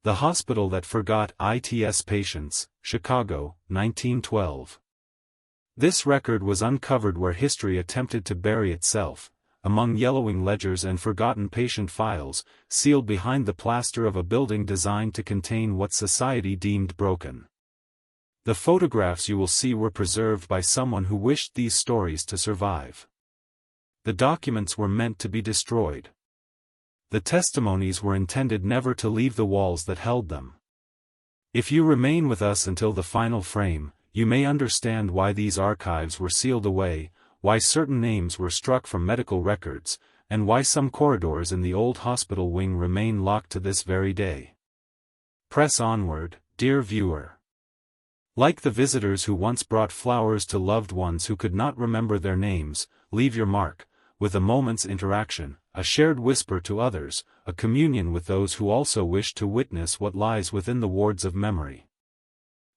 The Hospital That Forgot ITS Patients, Chicago, 1912. This record was uncovered where history attempted to bury itself, among yellowing ledgers and forgotten patient files, sealed behind the plaster of a building designed to contain what society deemed broken. The photographs you will see were preserved by someone who wished these stories to survive. The documents were meant to be destroyed. The testimonies were intended never to leave the walls that held them. If you remain with us until the final frame, you may understand why these archives were sealed away, why certain names were struck from medical records, and why some corridors in the old hospital wing remain locked to this very day. Press onward, dear viewer. Like the visitors who once brought flowers to loved ones who could not remember their names, leave your mark, with a moment's interaction, a shared whisper to others, a communion with those who also wish to witness what lies within the wards of memory.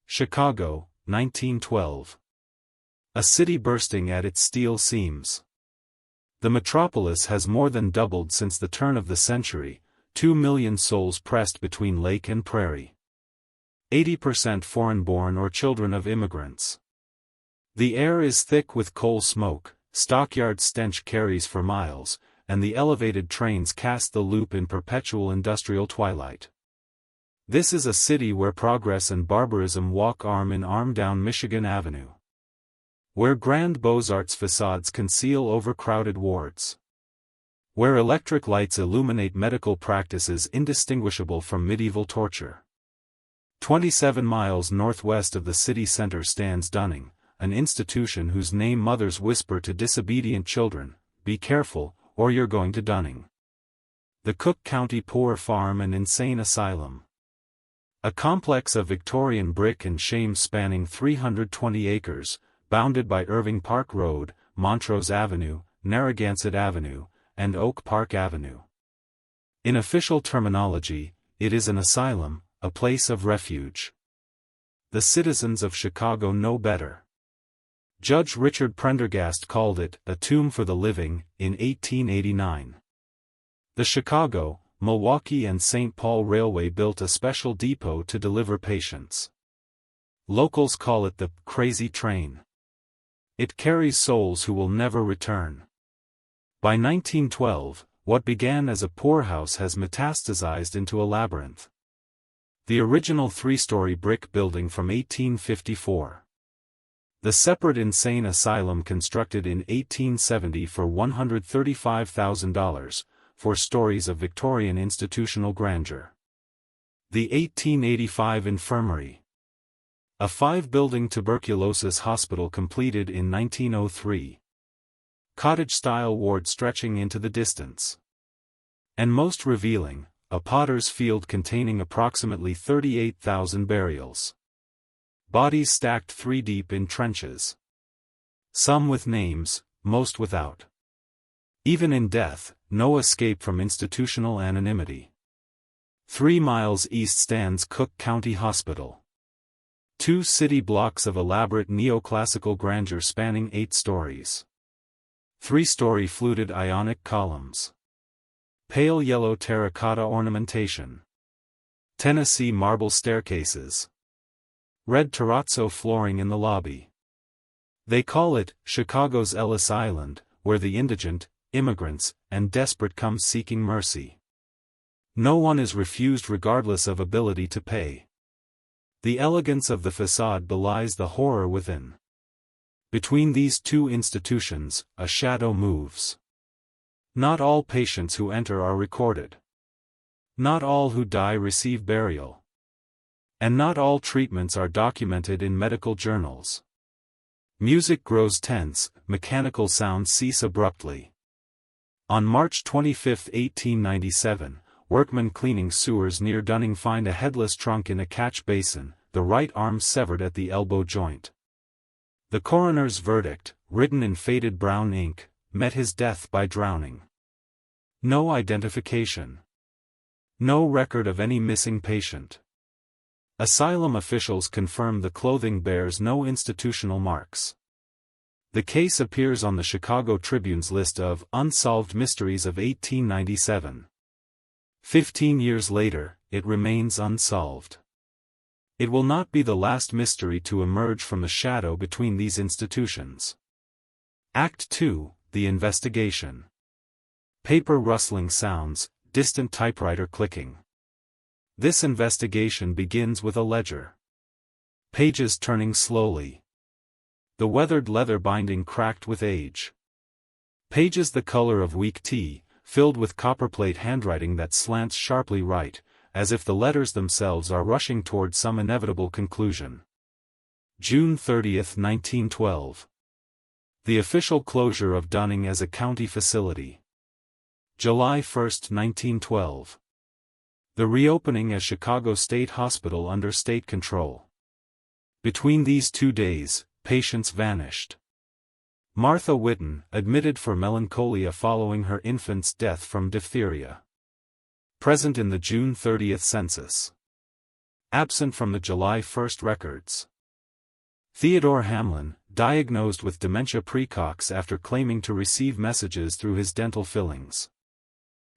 Chicago, 1912. A city bursting at its steel seams. The metropolis has more than doubled since the turn of the century, 2 million souls pressed between lake and prairie. 80% foreign-born or children of immigrants. The air is thick with coal smoke, stockyard stench carries for miles, and the elevated trains cast the loop in perpetual industrial twilight. This is a city where progress and barbarism walk arm in arm down Michigan Avenue. Where grand Beaux-Arts facades conceal overcrowded wards. Where electric lights illuminate medical practices indistinguishable from medieval torture. 27 miles northwest of the city center stands Dunning, an institution whose name mothers whisper to disobedient children, "Be careful, or you're going to Dunning." The Cook County Poor Farm and Insane Asylum. A complex of Victorian brick and shame spanning 320 acres, bounded by Irving Park Road, Montrose Avenue, Narragansett Avenue, and Oak Park Avenue. In official terminology, it is an asylum, a place of refuge. The citizens of Chicago know better. Judge Richard Prendergast called it a tomb for the living in 1889. The Chicago, Milwaukee and St. Paul Railway built a special depot to deliver patients. Locals call it the crazy train. It carries souls who will never return. By 1912, what began as a poorhouse has metastasized into a labyrinth. The original three-story brick building from 1854. The separate insane asylum constructed in 1870 for $135,000, 4 stories of Victorian institutional grandeur. The 1885 infirmary. A 5-building tuberculosis hospital completed in 1903. Cottage-style ward stretching into the distance. And most revealing, a potter's field containing approximately 38,000 burials. Bodies stacked 3 deep in trenches. Some with names, most without. Even in death, no escape from institutional anonymity. 3 miles east stands Cook County Hospital. 2 city blocks of elaborate neoclassical grandeur spanning 8 stories. 3-story fluted Ionic columns. Pale yellow terracotta ornamentation. Tennessee marble staircases. Red terrazzo flooring in the lobby. They call it Chicago's Ellis Island, where the indigent, immigrants, and desperate come seeking mercy. No one is refused regardless of ability to pay. The elegance of the facade belies the horror within. Between these 2 institutions, a shadow moves. Not all patients who enter are recorded. Not all who die receive burial. And not all treatments are documented in medical journals. Music grows tense, mechanical sounds cease abruptly. On March 25, 1897, workmen cleaning sewers near Dunning find a headless trunk in a catch basin, the right arm severed at the elbow joint. The coroner's verdict, written in faded brown ink, met his death by drowning. No identification. No record of any missing patient. Asylum officials confirm the clothing bears no institutional marks. The case appears on the Chicago Tribune's list of unsolved mysteries of 1897. 15 years later, it remains unsolved. It will not be the last mystery to emerge from the shadow between these institutions. Act 2, The Investigation. Paper rustling sounds, distant typewriter clicking. This investigation begins with a ledger. Pages turning slowly. The weathered leather binding cracked with age. Pages the color of weak tea, filled with copperplate handwriting that slants sharply right, as if the letters themselves are rushing toward some inevitable conclusion. June 30, 1912. The official closure of Dunning as a county facility. July 1, 1912. The reopening as Chicago State Hospital under state control. Between these 2 days, patients vanished. Martha Whitten, admitted for melancholia following her infant's death from diphtheria. Present in the June 30 census. Absent from the July 1 records. Theodore Hamlin, diagnosed with dementia praecox after claiming to receive messages through his dental fillings.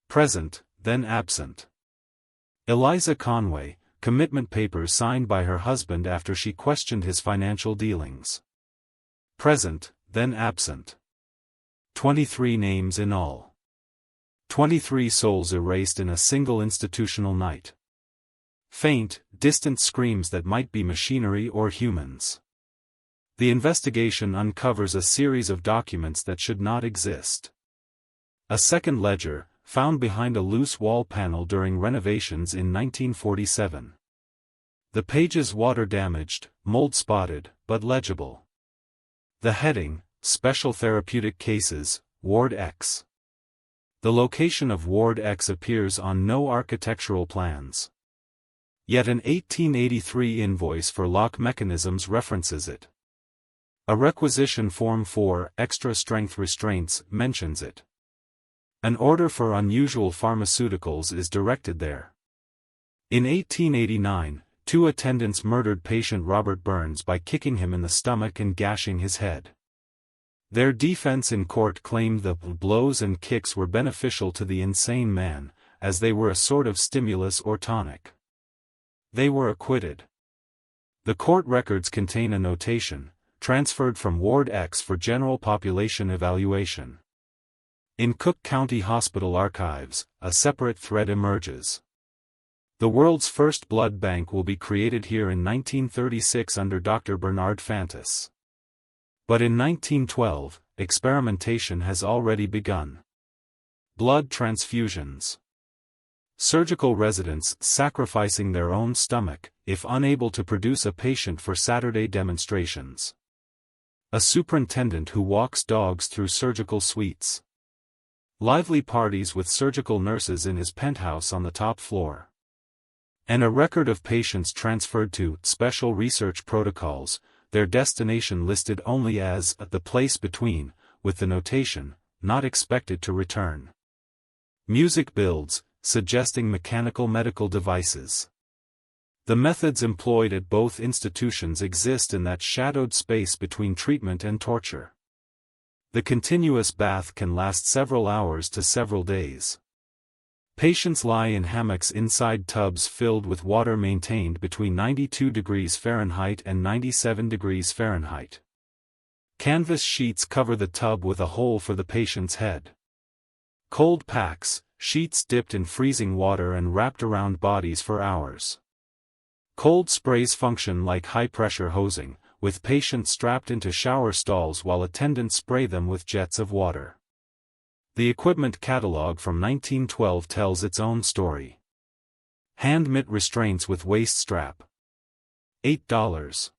Present, then absent. Eliza Conway, commitment papers signed by her husband after she questioned his financial dealings. Present, then absent. 23 names in all. 23 souls erased in a single institutional night. Faint, distant screams that might be machinery or humans. The investigation uncovers a series of documents that should not exist. A second ledger, found behind a loose wall panel during renovations in 1947. The pages water-damaged, mold-spotted, but legible. The heading, Special Therapeutic Cases, Ward X. The location of Ward X appears on no architectural plans. Yet an 1883 invoice for lock mechanisms references it. A requisition form for extra-strength restraints mentions it. An order for unusual pharmaceuticals is directed there. In 1889, 2 attendants murdered patient Robert Burns by kicking him in the stomach and gashing his head. Their defense in court claimed the blows and kicks were beneficial to the insane man, as they were a sort of stimulus or tonic. They were acquitted. The court records contain a notation, transferred from Ward X for general population evaluation. In Cook County Hospital archives, a separate thread emerges. The world's first blood bank will be created here in 1936 under Dr. Bernard Fantis. But in 1912, experimentation has already begun. Blood transfusions. Surgical residents sacrificing their own stomach, if unable to produce a patient for Saturday demonstrations. A superintendent who walks dogs through surgical suites. Lively parties with surgical nurses in his penthouse on the top floor. And a record of patients transferred to special research protocols, their destination listed only as the place between, with the notation, not expected to return. Music builds, suggesting mechanical medical devices. The methods employed at both institutions exist in that shadowed space between treatment and torture. The continuous bath can last several hours to several days. Patients lie in hammocks inside tubs filled with water maintained between 92 degrees Fahrenheit and 97 degrees Fahrenheit. Canvas sheets cover the tub with a hole for the patient's head. Cold packs, sheets dipped in freezing water and wrapped around bodies for hours. Cold sprays function like high-pressure hosing, with patients strapped into shower stalls while attendants spray them with jets of water. The equipment catalog from 1912 tells its own story. Hand-mitt restraints with waist strap. $8.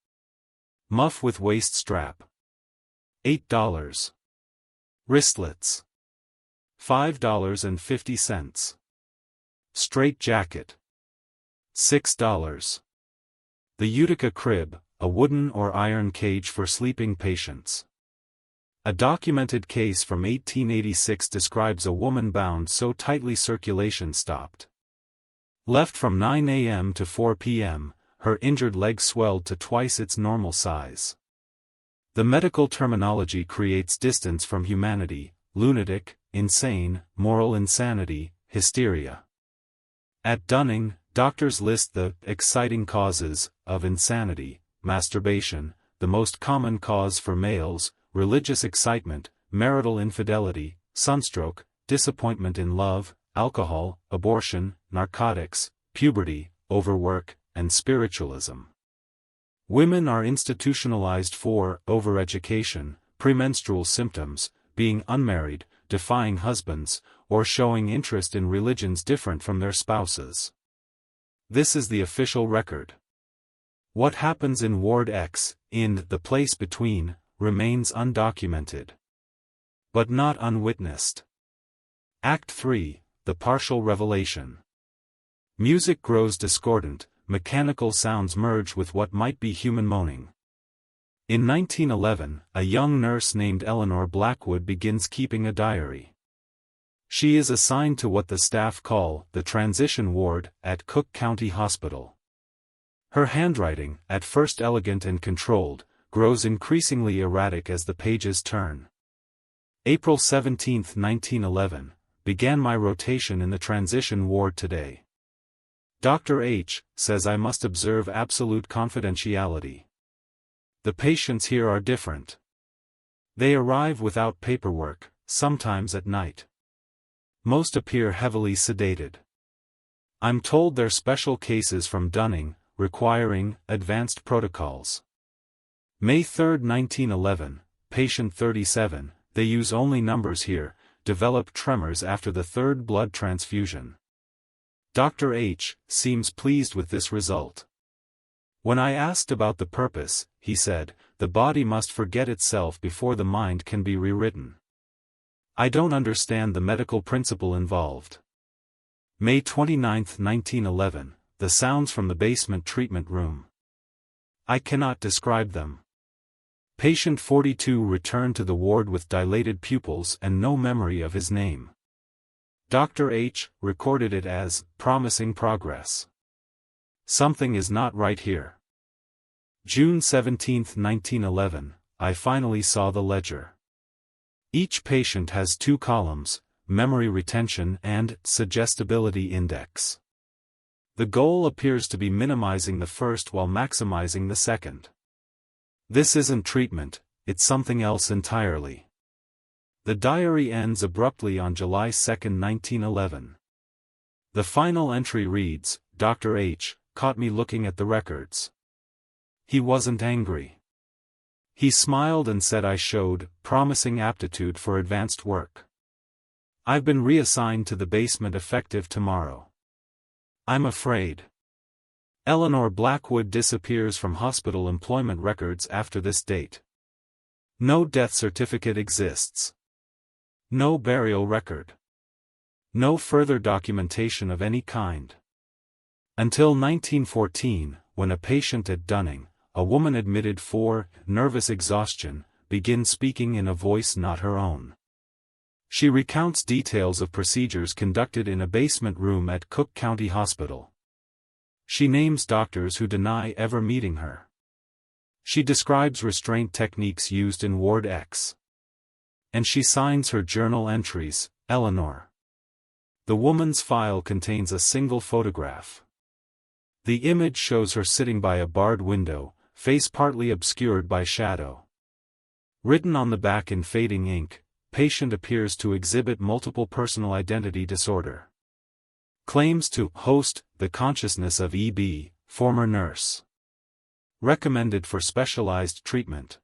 Muff with waist strap. $8. Wristlets. $5.50. Straight jacket. $6. The Utica crib, a wooden or iron cage for sleeping patients. A documented case from 1886 describes a woman bound so tightly circulation stopped. Left from 9 a.m. to 4 p.m., her injured leg swelled to twice its normal size. The medical terminology creates distance from humanity: lunatic, insane, moral insanity, hysteria. At Dunning, Doctors list the exciting causes of insanity: masturbation, the most common cause for males, religious excitement, marital infidelity, sunstroke, disappointment in love, alcohol, abortion, narcotics, puberty, overwork, and spiritualism. Women are institutionalized for overeducation, premenstrual symptoms, being unmarried, defying husbands, or showing interest in religions different from their spouses. This is the official record. What happens in Ward X, in The Place Between, remains undocumented, but not unwitnessed. Act 3, The Partial Revelation. Music grows discordant, mechanical sounds merge with what might be human moaning. In 1911, a young nurse named Eleanor Blackwood begins keeping a diary. She is assigned to what the staff call the transition ward at Cook County Hospital. Her handwriting, at first elegant and controlled, grows increasingly erratic as the pages turn. April 17, 1911, began my rotation in the transition ward today. Dr. H. says I must observe absolute confidentiality. The patients here are different. They arrive without paperwork, sometimes at night. Most appear heavily sedated. I'm told they're special cases from Dunning, requiring advanced protocols. May 3, 1911, patient 37, they use only numbers here, developed tremors after the third blood transfusion. Dr. H. seems pleased with this result. When I asked about the purpose, he said, the body must forget itself before the mind can be rewritten. I don't understand the medical principle involved. May 29, 1911, the sounds from the basement treatment room. I cannot describe them. Patient 42 returned to the ward with dilated pupils and no memory of his name. Dr. H. recorded it as promising progress. Something is not right here. June 17, 1911, I finally saw the ledger. Each patient has 2 columns, memory retention and suggestibility index. The goal appears to be minimizing the first while maximizing the second. This isn't treatment, it's something else entirely. The diary ends abruptly on July 2, 1911. The final entry reads, Dr. H. caught me looking at the records. He wasn't angry. He smiled and said I showed promising aptitude for advanced work. I've been reassigned to the basement effective tomorrow. I'm afraid. Eleanor Blackwood disappears from hospital employment records after this date. No death certificate exists. No burial record. No further documentation of any kind. Until 1914, when a patient at Dunning, a woman admitted for nervous exhaustion, begins speaking in a voice not her own. She recounts details of procedures conducted in a basement room at Cook County Hospital. She names doctors who deny ever meeting her. She describes restraint techniques used in Ward X. And she signs her journal entries, Eleanor. The woman's file contains a single photograph. The image shows her sitting by a barred window, face partly obscured by shadow. Written on the back in fading ink, patient appears to exhibit multiple personal identity disorder. Claims to host the consciousness of EB, former nurse. Recommended for specialized treatment.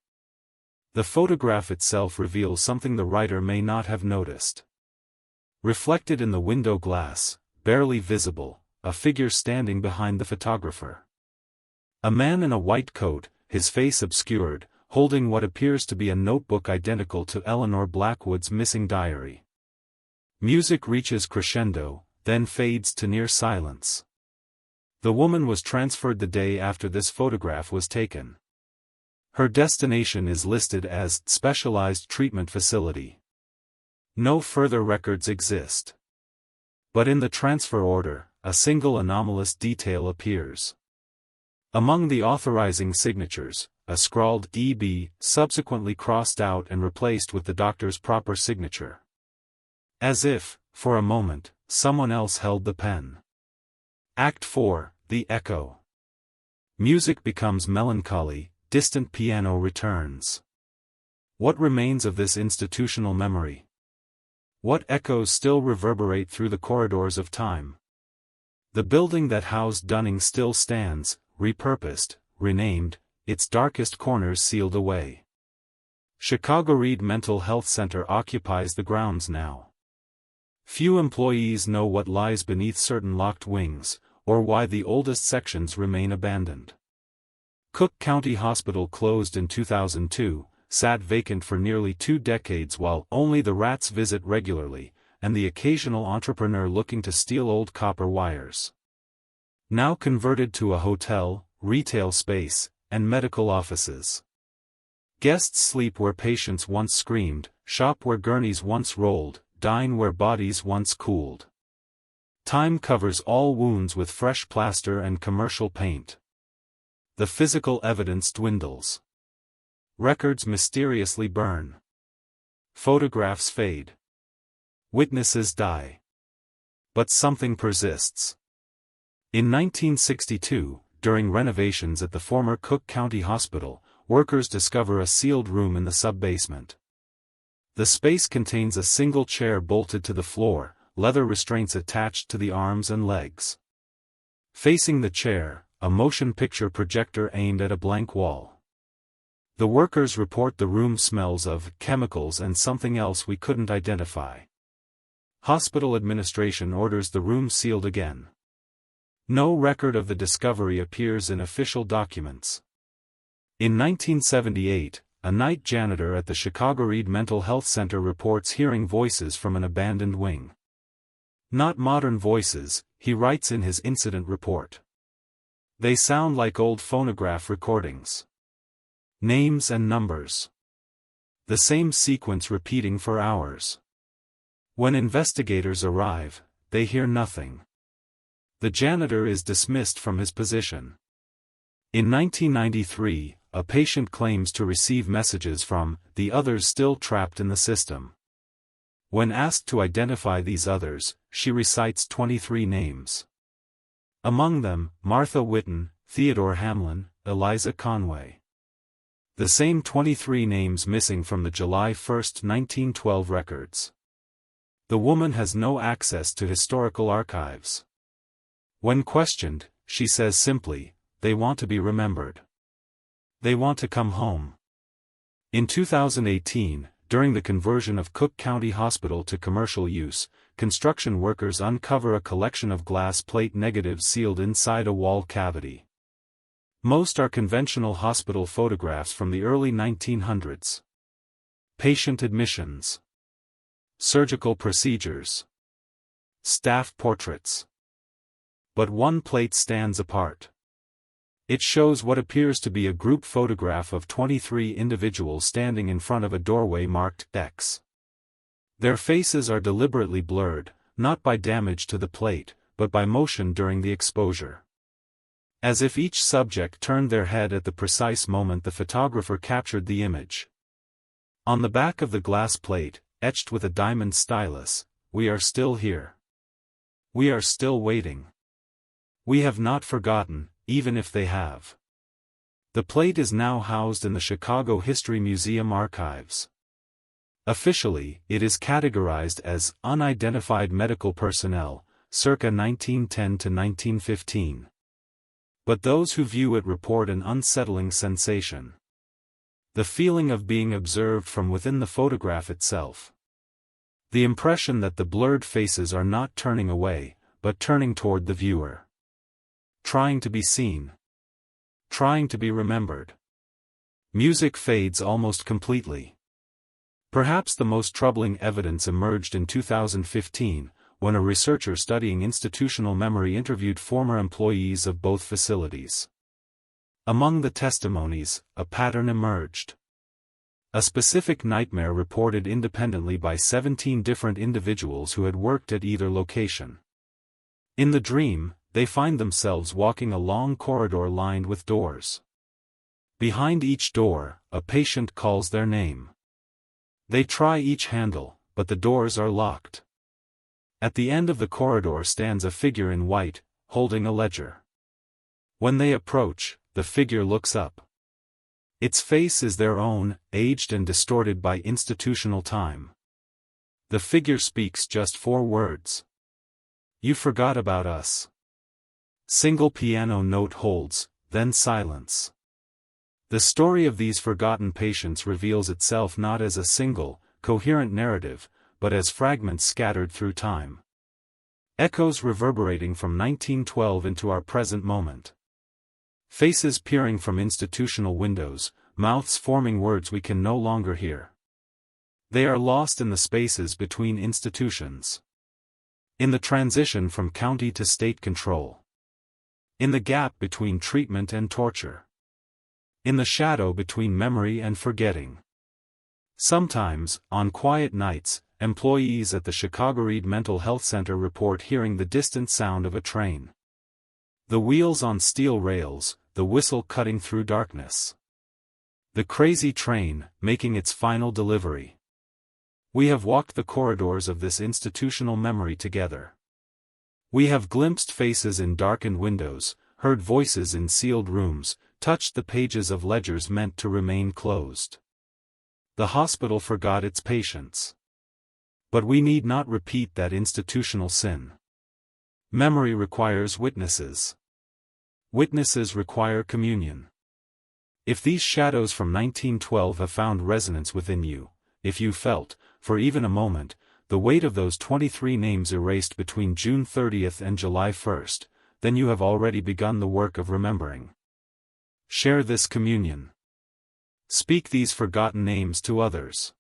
The photograph itself reveals something the writer may not have noticed. Reflected in the window glass, barely visible, a figure standing behind the photographer. A man in a white coat, his face obscured, holding what appears to be a notebook identical to Eleanor Blackwood's missing diary. Music reaches crescendo, then fades to near silence. The woman was transferred the day after this photograph was taken. Her destination is listed as Specialized Treatment Facility. No further records exist. But in the transfer order, a single anomalous detail appears. Among the authorizing signatures, a scrawled EB, subsequently crossed out and replaced with the doctor's proper signature. As if, for a moment, someone else held the pen. Act 4, The Echo. Music becomes melancholy, distant piano returns. What remains of this institutional memory? What echoes still reverberate through the corridors of time? The building that housed Dunning still stands, repurposed, renamed, its darkest corners sealed away. Chicago Read Mental Health Center occupies the grounds now. Few employees know what lies beneath certain locked wings, or why the oldest sections remain abandoned. Cook County Hospital closed in 2002, sat vacant for nearly 2 decades while only the rats visit regularly, and the occasional entrepreneur looking to steal old copper wires. Now converted to a hotel, retail space, and medical offices. Guests sleep where patients once screamed, shop where gurneys once rolled, dine where bodies once cooled. Time covers all wounds with fresh plaster and commercial paint. The physical evidence dwindles. Records mysteriously burn. Photographs fade. Witnesses die. But something persists. In 1962, during renovations at the former Cook County Hospital, workers discover a sealed room in the sub-basement. The space contains a single chair bolted to the floor, leather restraints attached to the arms and legs. Facing the chair, a motion picture projector aimed at a blank wall. The workers report the room smells of chemicals and something else we couldn't identify. Hospital administration orders the room sealed again. No record of the discovery appears in official documents. In 1978, a night janitor at the Chicago Read Mental Health Center reports hearing voices from an abandoned wing. Not modern voices, he writes in his incident report. They sound like old phonograph recordings. Names and numbers. The same sequence repeating for hours. When investigators arrive, they hear nothing. The janitor is dismissed from his position. In 1993, a patient claims to receive messages from the others still trapped in the system. When asked to identify these others, she recites 23 names. Among them, Martha Whitten, Theodore Hamlin, Eliza Conway. The same 23 names missing from the July 1, 1912 records. The woman has no access to historical archives. When questioned, she says simply, "They want to be remembered. They want to come home." In 2018, during the conversion of Cook County Hospital to commercial use, construction workers uncover a collection of glass plate negatives sealed inside a wall cavity. Most are conventional hospital photographs from the early 1900s. Patient admissions. Surgical procedures. Staff portraits. But one plate stands apart. It shows what appears to be a group photograph of 23 individuals standing in front of a doorway marked X. Their faces are deliberately blurred, not by damage to the plate, but by motion during the exposure. As if each subject turned their head at the precise moment the photographer captured the image. On the back of the glass plate, etched with a diamond stylus, "We are still here. We are still waiting. We have not forgotten, even if they have." The plate is now housed in the Chicago History Museum archives. Officially, it is categorized as unidentified medical personnel, circa 1910 to 1915. But those who view it report an unsettling sensation. The feeling of being observed from within the photograph itself. The impression that the blurred faces are not turning away, but turning toward the viewer. Trying to be seen. Trying to be remembered. Music fades almost completely. Perhaps the most troubling evidence emerged in 2015, when a researcher studying institutional memory interviewed former employees of both facilities. Among the testimonies, a pattern emerged. A specific nightmare reported independently by 17 different individuals who had worked at either location. In the dream, they find themselves walking a long corridor lined with doors. Behind each door, a patient calls their name. They try each handle, but the doors are locked. At the end of the corridor stands a figure in white, holding a ledger. When they approach, the figure looks up. Its face is their own, aged and distorted by institutional time. The figure speaks just 4 words. "You forgot about us." Single piano note holds, then silence. The story of these forgotten patients reveals itself not as a single, coherent narrative, but as fragments scattered through time. Echoes reverberating from 1912 into our present moment. Faces peering from institutional windows, mouths forming words we can no longer hear. They are lost in the spaces between institutions. In the transition from county to state control. In the gap between treatment and torture. In the shadow between memory and forgetting. Sometimes, on quiet nights, employees at the Chicago Read Mental Health Center report hearing the distant sound of a train. The wheels on steel rails, the whistle cutting through darkness. The crazy train, making its final delivery. We have walked the corridors of this institutional memory together. We have glimpsed faces in darkened windows, heard voices in sealed rooms, touched the pages of ledgers meant to remain closed. The hospital forgot its patients. But we need not repeat that institutional sin. Memory requires witnesses. Witnesses require communion. If these shadows from 1912 have found resonance within you, if you felt, for even a moment, the weight of those 23 names erased between June 30th and July 1st, then you have already begun the work of remembering. Share this communion. Speak these forgotten names to others.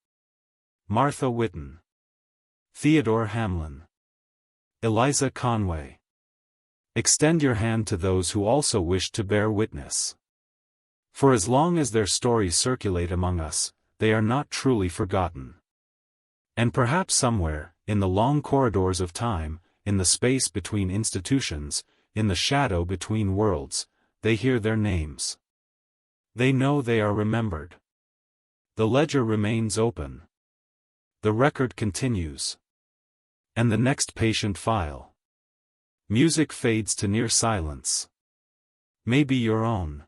Martha Whitten. Theodore Hamlin. Eliza Conway. Extend your hand to those who also wish to bear witness. For as long as their stories circulate among us, they are not truly forgotten. And perhaps somewhere, in the long corridors of time, in the space between institutions, in the shadow between worlds, they hear their names. They know they are remembered. The ledger remains open. The record continues. And the next patient file. Music fades to near silence. Maybe your own.